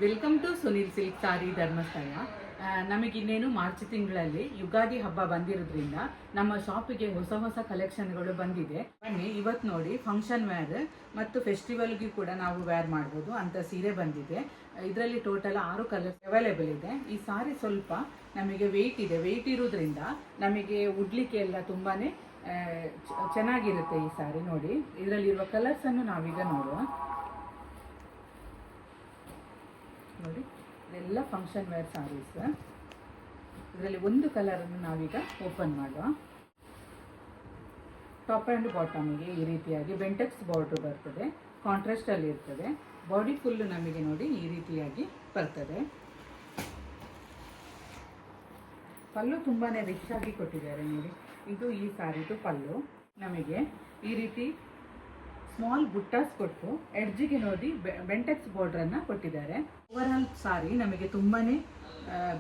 Welcome to Sunil silk sari Dharmasthala. ನಮಗಿನ್ನೇನು March ತಿಂಗಳಲ್ಲಿ ಯುಗಾದಿ ಹಬ್ಬ ಬಂದಿರೋದ್ರಿಂದ ನಮ್ಮ ಶಾಪಿಗೆ ಹೊಸ ಹೊಸ ಕಲೆಕ್ಷನ್ಗಳು ಬಂದಿದೆ. ಬನ್ನಿ, ಇವತ್ತು ನೋಡಿ ಫಂಕ್ಷನ್ ವೇರ್ ಮತ್ತು ಫೆಸ್ಟಿವಲ್ಗೂ ಕೂಡ ನಾವು ವೇರ್ ಮಾಡ್ಬೋದು ಅಂತ ಸೀರೆ ಬಂದಿದೆ. ಇದರಲ್ಲಿ ಟೋಟಲ್ 6 ಕಲರ್ಸ್ ಅವೈಲೇಬಲ್ ಇದೆ. ಈ ಸಾರಿ ಸ್ವಲ್ಪ ನಮಗೆ ವೆಯ್ಟ್ ಇದೆ. ವೆಯ್ಟ್ ಇರೋದ್ರಿಂದ ನಮಗೆ ಉಡ್ಲಿಕ್ಕೆ ಎಲ್ಲ ತುಂಬಾ ಚೆನ್ನಾಗಿರುತ್ತೆ. ಈ ಸಾರಿ ನೋಡಿ, ಇದರಲ್ಲಿರುವ ಕಲರ್ಸನ್ನು ನಾವೀಗ ನೋಡುವ. ನೋಡಿ, ಇದೆಲ್ಲ ಫಂಕ್ಷನ್ ವೇರ್ ಸಾರೀಸ್. ಇದರಲ್ಲಿ ಒಂದು ಕಲರನ್ನು ನಾವೀಗ ಓಪನ್ ಮಾಡುವ. ಟಾಪ್ ಆ್ಯಂಡ್ ಬಾಟಮಿಗೆ ಈ ರೀತಿಯಾಗಿ ಬೆಂಟೆಕ್ಸ್ ಬಾರ್ಡ್ರ್ ಬರ್ತದೆ, ಕಾಂಟ್ರಾಸ್ಟಲ್ಲಿ ಇರ್ತದೆ. ಬಾಡಿ ಫುಲ್ಲು ನಮಗೆ ನೋಡಿ ಈ ರೀತಿಯಾಗಿ ಬರ್ತದೆ. ಪಲ್ಲು ತುಂಬಾ ರಿಚ್ ಆಗಿ ಕೊಟ್ಟಿದ್ದಾರೆ ನೋಡಿ. ಇದು ಈ ಸಾರಿದು ಪಲ್ಲು. ನಮಗೆ ಈ ರೀತಿ ಸ್ಮಾಲ್ ಬುಟ್ಟಾಸ್ ಕೊಟ್ಟು ಎಡ್ಜಿಗೆ ನೋಡಿ ಬೆಂಟೆಕ್ಸ್ ಬಾರ್ಡ್ರನ್ನು ಕೊಟ್ಟಿದ್ದಾರೆ. ಓವರಾಲ್ ಸಾರಿ ನಮಗೆ ತುಂಬಾ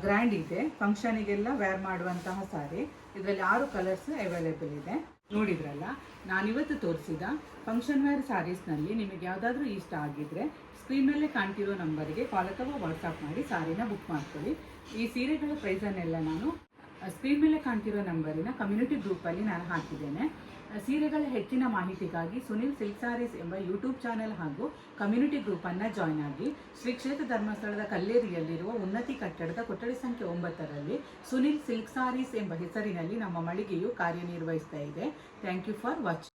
ಗ್ರ್ಯಾಂಡ್ ಇದೆ. ಫಂಕ್ಷನಿಗೆಲ್ಲ ವೇರ್ ಮಾಡುವಂತಹ ಸಾರಿ. ಇದರಲ್ಲಿ 6 ಕಲರ್ಸ್ ಅವೈಲೇಬಲ್ ಇದೆ. ನೋಡಿದ್ರಲ್ಲ, ನಾನಿವತ್ತು ತೋರಿಸಿದ ಫಂಕ್ಷನ್ ವೇರ್ ಸಾರೀಸ್ನಲ್ಲಿ ನಿಮಗೆ ಯಾವುದಾದ್ರೂ ಇಷ್ಟ ಆಗಿದ್ದರೆ ಸ್ಕ್ರೀನ್ ಮೇಲೆ ಕಾಣ್ತಿರೋ ನಂಬರಿಗೆ ಕಾಲ್ ಅಥವಾ ವಾಟ್ಸಪ್ ಮಾಡಿ ಸಾರಿನ ಬುಕ್ ಮಾಡ್ಕೊಳ್ಳಿ. ಈ ಸೀರೆಗಳ ಪ್ರೈಸನ್ನೆಲ್ಲ ನಾನು ಸ್ಕ್ರೀನ್ ಮೇಲೆ ಕಾಣ್ತಿರೋ ನಂಬರಿನ ಕಮ್ಯುನಿಟಿ ಗ್ರೂಪಲ್ಲಿ ನಾನು ಹಾಕಿದ್ದೇನೆ. ಸೀರೆಗಳ ಹೆಚ್ಚಿನ ಮಾಹಿತಿಗಾಗಿ ಸುನಿಲ್ ಸಿಲ್ಕ್ ಸಾರೀಸ್ ಎಂಬ ಯೂಟ್ಯೂಬ್ ಚಾನೆಲ್ ಹಾಗೂ ಕಮ್ಯುನಿಟಿ ಗ್ರೂಪನ್ನು ಜಾಯ್ನ್ ಆಗಿ. ಶ್ರೀ ಕ್ಷೇತ್ರ ಧರ್ಮಸ್ಥಳದ ಕಲ್ಲೇರಿಯಲ್ಲಿರುವ ಉನ್ನತಿ ಕಟ್ಟಡದ ಕೊಠಡಿ ಸಂಖ್ಯೆ 9ರಲ್ಲಿ ಸುನಿಲ್ ಸಿಲ್ಕ್ ಸಾರೀಸ್ ಎಂಬ ಹೆಸರಿನಲ್ಲಿ ನಮ್ಮ ಮಳಿಗೆಯು ಕಾರ್ಯನಿರ್ವಹಿಸ್ತಾ ಇದೆ. Thank you for watching.